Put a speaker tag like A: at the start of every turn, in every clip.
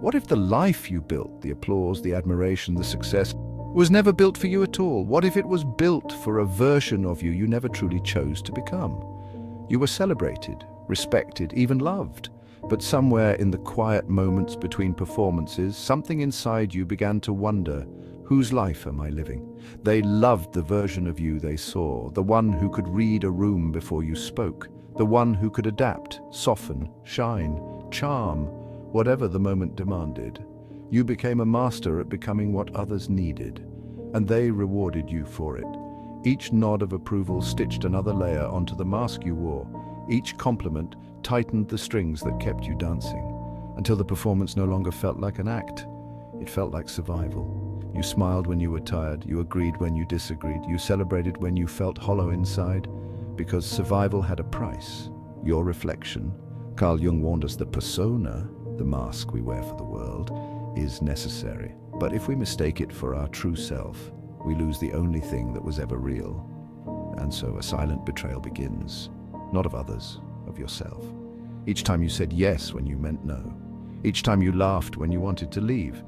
A: What if the life you built, the applause, the admiration, the success, was never built for you at all? What if it was built for a version of you you never truly chose to become? You were celebrated, respected, even loved. But somewhere in the quiet moments between performances, something inside you began to wonder, whose life am I living? They loved the version of you they saw, the one who could read a room before you spoke, the one who could adapt, soften, shine, charm, whatever the moment demanded. You became a master at becoming what others needed, and they rewarded you for it. Each nod of approval stitched another layer onto the mask you wore. Each compliment tightened the strings that kept you dancing, until the performance no longer felt like an act. It felt like survival. You smiled when you were tired, you agreed when you disagreed, you celebrated when you felt hollow inside, because survival had a price. Your reflection. Carl Jung warned us that persona, the mask we wear for the world, is necessary. But if we mistake it for our true self, we lose the only thing that was ever real. And so a silent betrayal begins, not of others, of yourself. Each time you said yes when you meant no. Each time you laughed when you wanted to leave.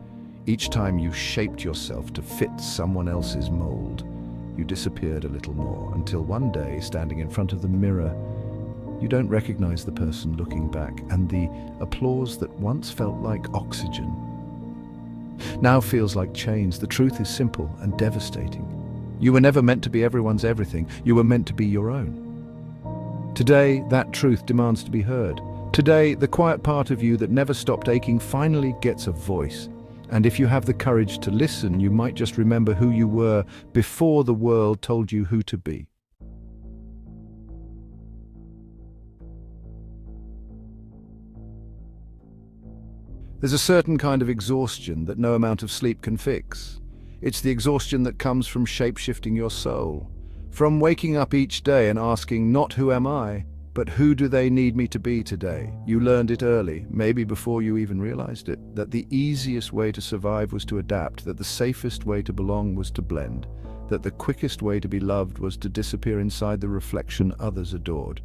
A: Each time you shaped yourself to fit someone else's mold, you disappeared a little more, until one day, standing in front of the mirror, you don't recognize the person looking back, and the applause that once felt like oxygen now feels like chains. The truth is simple and devastating. You were never meant to be everyone's everything. You were meant to be your own. Today, that truth demands to be heard. Today, the quiet part of you that never stopped aching finally gets a voice. And if you have the courage to listen, you might just remember who you were before the world told you who to be. There's a certain kind of exhaustion that no amount of sleep can fix. It's the exhaustion that comes from shape-shifting your soul. From waking up each day and asking, not who am I, but who do they need me to be today? You learned it early, maybe before you even realized it, that the easiest way to survive was to adapt, that the safest way to belong was to blend, that the quickest way to be loved was to disappear inside the reflection others adored.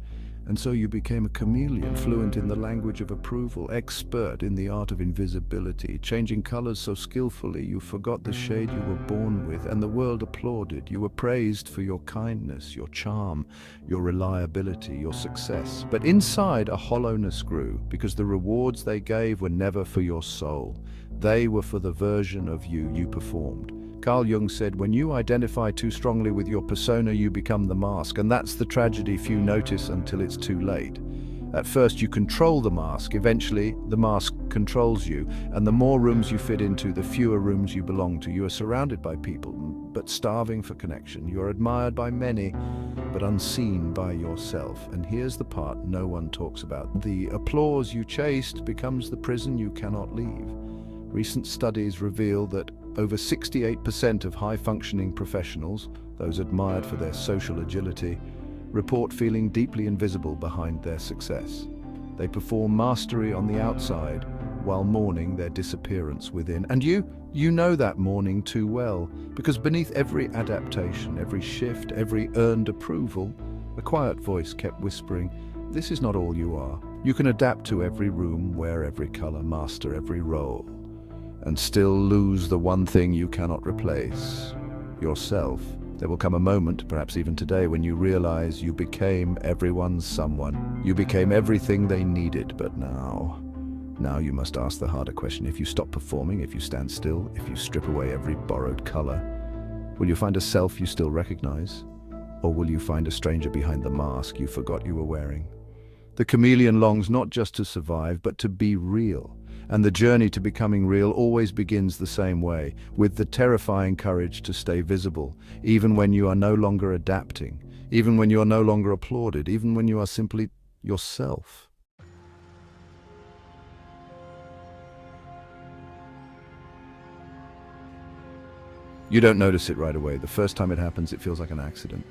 A: And so you became a chameleon, fluent in the language of approval, expert in the art of invisibility, changing colors so skillfully you forgot the shade you were born with, and the world applauded. You were praised for your kindness, your charm, your reliability, your success. But inside, a hollowness grew, because the rewards they gave were never for your soul. They were for the version of you you performed. Carl Jung said, when you identify too strongly with your persona, you become the mask, and that's the tragedy few notice until it's too late. At first you control the mask, eventually the mask controls you, and the more rooms you fit into, the fewer rooms you belong to. You are surrounded by people, but starving for connection. You are admired by many, but unseen by yourself. And here's the part no one talks about. The applause you chased becomes the prison you cannot leave. Recent studies reveal that over 68% of high-functioning professionals, those admired for their social agility, report feeling deeply invisible behind their success. They perform mastery on the outside while mourning their disappearance within. And you know that mourning too well, because beneath every adaptation, every shift, every earned approval, a quiet voice kept whispering, this is not all you are. You can adapt to every room, wear every color, master every role, and still lose the one thing you cannot replace, yourself. There will come a moment, perhaps even today, when you realize you became everyone's someone. You became everything they needed, but now you must ask the harder question. If you stop performing, if you stand still, if you strip away every borrowed color, will you find a self you still recognize? Or will you find a stranger behind the mask you forgot you were wearing? The chameleon longs not just to survive, but to be real. And the journey to becoming real always begins the same way, with the terrifying courage to stay visible, even when you are no longer adapting, even when you are no longer applauded, even when you are simply yourself. You don't notice it right away. The first time it happens, it feels like an accident.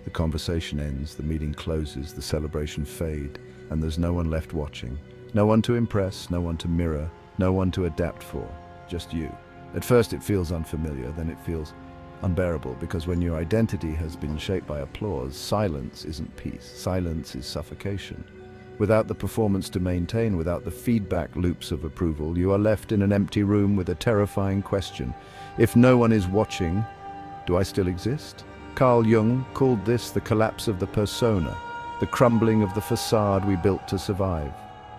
A: The conversation ends, the meeting closes, the celebration fades, and there's no one left watching. No one to impress, no one to mirror, no one to adapt for, just you. At first it feels unfamiliar, then it feels unbearable, because when your identity has been shaped by applause, silence isn't peace, silence is suffocation. Without the performance to maintain, without the feedback loops of approval, you are left in an empty room with a terrifying question. If no one is watching, do I still exist? Carl Jung called this the collapse of the persona, the crumbling of the facade we built to survive.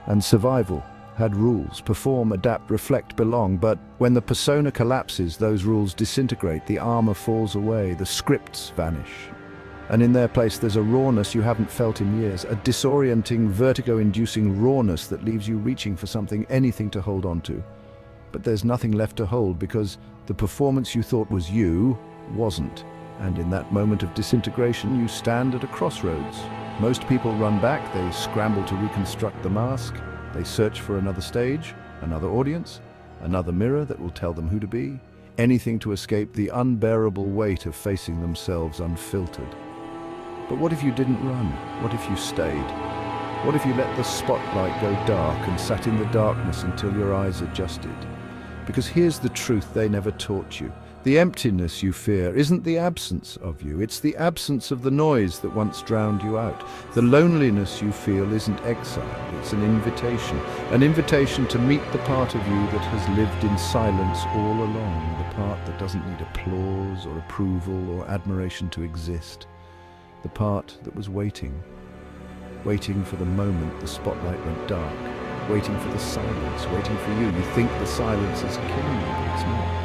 A: And survival had rules: perform, adapt, reflect, belong. But when the persona collapses, those rules disintegrate, the armor falls away, the scripts vanish. And in their place there's a rawness you haven't felt in years, a disorienting, vertigo-inducing rawness that leaves you reaching for something, anything to hold on to. But there's nothing left to hold because the performance you thought was you wasn't. And in that moment of disintegration, you stand at a crossroads. Most people run back, they scramble to reconstruct the mask, they search for another stage, another audience, another mirror that will tell them who to be, anything to escape the unbearable weight of facing themselves unfiltered. But what if you didn't run? What if you stayed? What if you let the spotlight go dark and sat in the darkness until your eyes adjusted? Because here's the truth they never taught you. The emptiness you fear isn't the absence of you, it's the absence of the noise that once drowned you out. The loneliness you feel isn't exile, it's an invitation to meet the part of you that has lived in silence all along, the part that doesn't need applause or approval or admiration to exist. The part that was waiting for the moment the spotlight went dark, waiting for the silence, waiting for you. You think the silence is killing you, but it's not.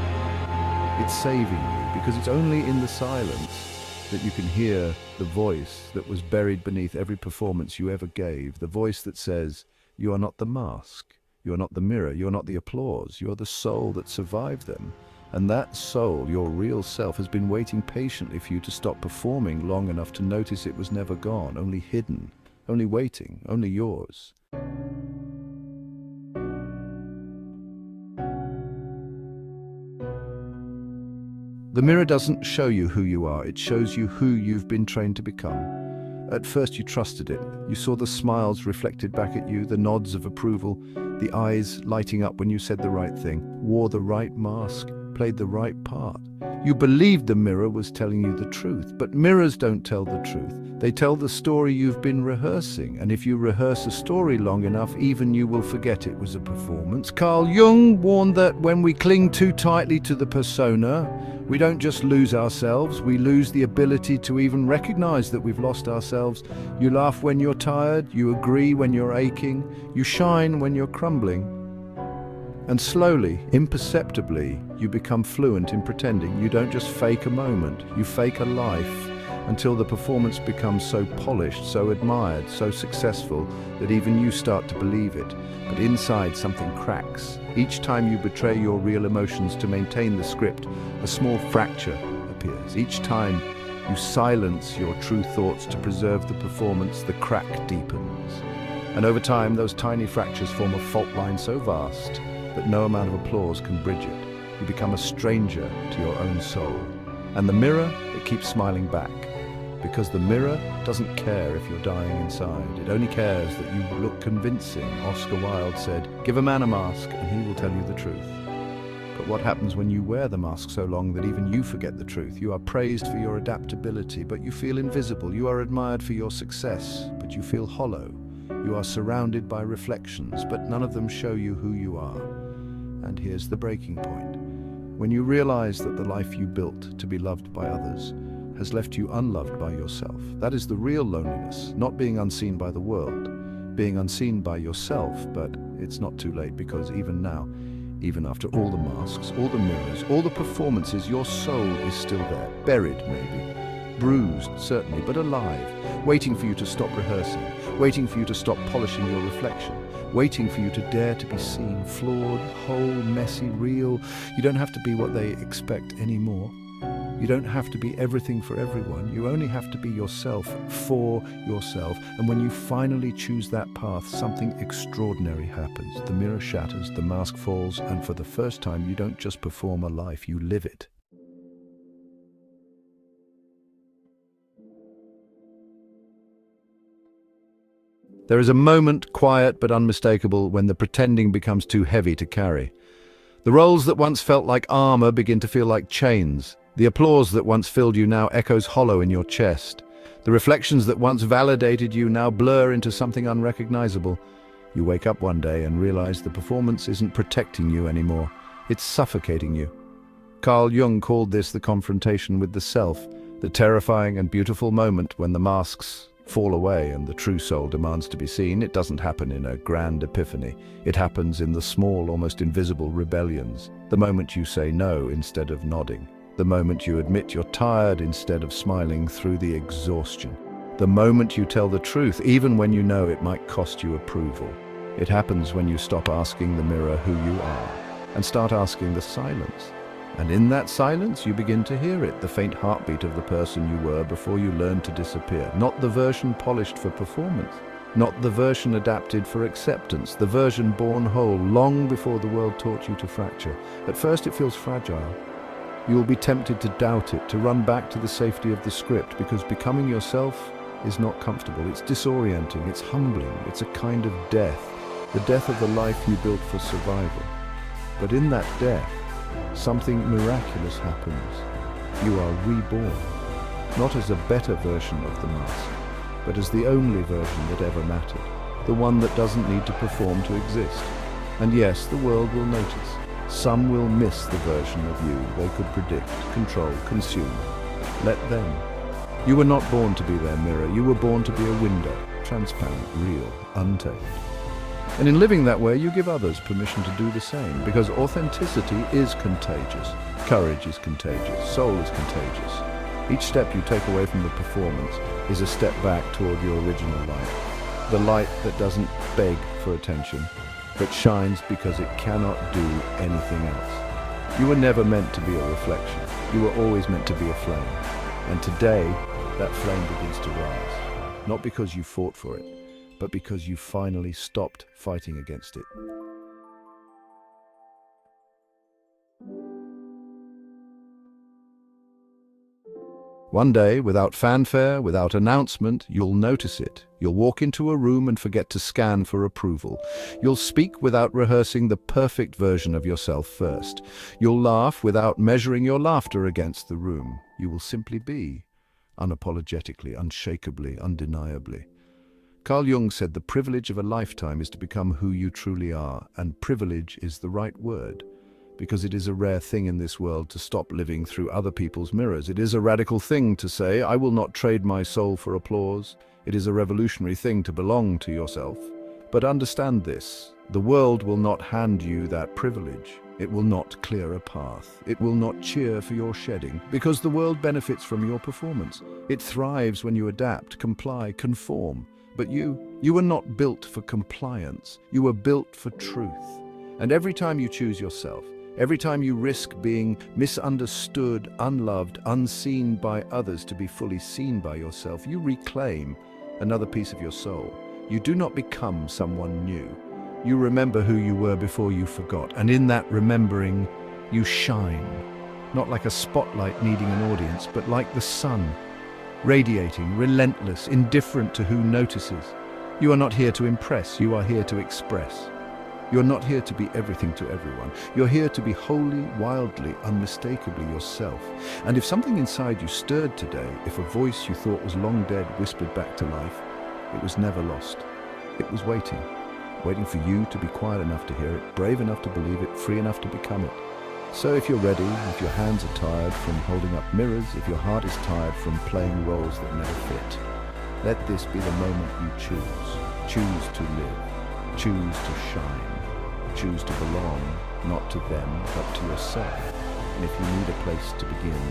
A: It's saving you, because it's only in the silence that you can hear the voice that was buried beneath every performance you ever gave, the voice that says, you are not the mask, you are not the mirror, you are not the applause, you are the soul that survived them. And that soul, your real self, has been waiting patiently for you to stop performing long enough to notice it was never gone, only hidden, only waiting, only yours. The mirror doesn't show you who you are, it shows you who you've been trained to become. At first you trusted it. You saw the smiles reflected back at you, the nods of approval, the eyes lighting up when you said the right thing, wore the right mask, played the right part. You believed the mirror was telling you the truth, but mirrors don't tell the truth. They tell the story you've been rehearsing, and if you rehearse a story long enough, even you will forget it was a performance. Carl Jung warned that when we cling too tightly to the persona, we don't just lose ourselves, we lose the ability to even recognize that we've lost ourselves. You laugh when you're tired, you agree when you're aching, you shine when you're crumbling. And slowly, imperceptibly, you become fluent in pretending. You don't just fake a moment, you fake a life, until the performance becomes so polished, so admired, so successful, that even you start to believe it. But inside something cracks. Each time you betray your real emotions to maintain the script, a small fracture appears. Each time you silence your true thoughts to preserve the performance, the crack deepens. And over time, those tiny fractures form a fault line so vast that no amount of applause can bridge it. You become a stranger to your own soul. And the mirror, it keeps smiling back. Because the mirror doesn't care if you're dying inside. It only cares that you look convincing. Oscar Wilde said, "Give a man a mask and he will tell you the truth." But what happens when you wear the mask so long that even you forget the truth? You are praised for your adaptability, but you feel invisible. You are admired for your success, but you feel hollow. You are surrounded by reflections, but none of them show you who you are. And here's the breaking point. When you realize that the life you built to be loved by others has left you unloved by yourself, that is the real loneliness, not being unseen by the world, being unseen by yourself. But it's not too late, because even now, even after all the masks, all the mirrors, all the performances, your soul is still there, buried maybe, bruised certainly, but alive, waiting for you to stop rehearsing, waiting for you to stop polishing your reflection, waiting for you to dare to be seen, flawed, whole, messy, real. You don't have to be what they expect anymore. You don't have to be everything for everyone. You only have to be yourself for yourself. And when you finally choose that path, something extraordinary happens. The mirror shatters, the mask falls, and for the first time, you don't just perform a life, you live it. There is a moment, quiet but unmistakable, when the pretending becomes too heavy to carry. The roles that once felt like armor begin to feel like chains. The applause that once filled you now echoes hollow in your chest. The reflections that once validated you now blur into something unrecognizable. You wake up one day and realize the performance isn't protecting you anymore. It's suffocating you. Carl Jung called this the confrontation with the self, the terrifying and beautiful moment when the masks fall away and the true soul demands to be seen. It doesn't happen in a grand epiphany. It happens in the small, almost invisible rebellions. The moment you say no instead of nodding. The moment you admit you're tired instead of smiling through the exhaustion. The moment you tell the truth, even when you know it might cost you approval. It happens when you stop asking the mirror who you are and start asking the silence. And in that silence, you begin to hear it, the faint heartbeat of the person you were before you learned to disappear. Not the version polished for performance, not the version adapted for acceptance, the version born whole long before the world taught you to fracture. At first, it feels fragile. You will be tempted to doubt it, to run back to the safety of the script, because becoming yourself is not comfortable. It's disorienting, it's humbling, it's a kind of death, the death of the life you built for survival. But in that death, something miraculous happens. You are reborn, not as a better version of the mask, but as the only version that ever mattered, the one that doesn't need to perform to exist. And yes, the world will notice. Some will miss the version of you they could predict, control, consume. Let them. You were not born to be their mirror. You were born to be a window, transparent, real, untamed. And in living that way, you give others permission to do the same, because authenticity is contagious. Courage is contagious. Soul is contagious. Each step you take away from the performance is a step back toward your original light. The light that doesn't beg for attention, but shines because it cannot do anything else. You were never meant to be a reflection. You were always meant to be a flame. And today, that flame begins to rise. Not because you fought for it, but because you finally stopped fighting against it. One day, without fanfare, without announcement, you'll notice it. You'll walk into a room and forget to scan for approval. You'll speak without rehearsing the perfect version of yourself first. You'll laugh without measuring your laughter against the room. You will simply be, unapologetically, unshakably, undeniably. Carl Jung said the privilege of a lifetime is to become who you truly are, and privilege is the right word, because it is a rare thing in this world to stop living through other people's mirrors. It is a radical thing to say, I will not trade my soul for applause. It is a revolutionary thing to belong to yourself. But understand this, the world will not hand you that privilege. It will not clear a path. It will not cheer for your shedding, because the world benefits from your performance. It thrives when you adapt, comply, conform. But you were not built for compliance. You were built for truth. And every time you choose yourself, every time you risk being misunderstood, unloved, unseen by others to be fully seen by yourself, you reclaim another piece of your soul. You do not become someone new. You remember who you were before you forgot. And in that remembering, you shine. Not like a spotlight needing an audience, but like the sun. Radiating, relentless, indifferent to who notices. You are not here to impress, you are here to express. You're not here to be everything to everyone. You're here to be wholly, wildly, unmistakably yourself. And if something inside you stirred today, if a voice you thought was long dead whispered back to life, it was never lost. It was waiting for you to be quiet enough to hear it, brave enough to believe it, free enough to become it. So if you're ready, if your hands are tired from holding up mirrors, if your heart is tired from playing roles that never fit, let this be the moment you choose. Choose to live. Choose to shine. Choose to belong, not to them, but to yourself. And if you need a place to begin,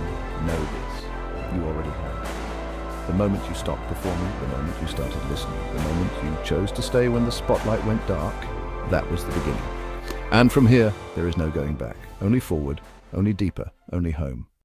A: know this. You already have. The moment you stopped performing, the moment you started listening, the moment you chose to stay when the spotlight went dark, that was the beginning. And from here, there is no going back. Only forward, only deeper, only home.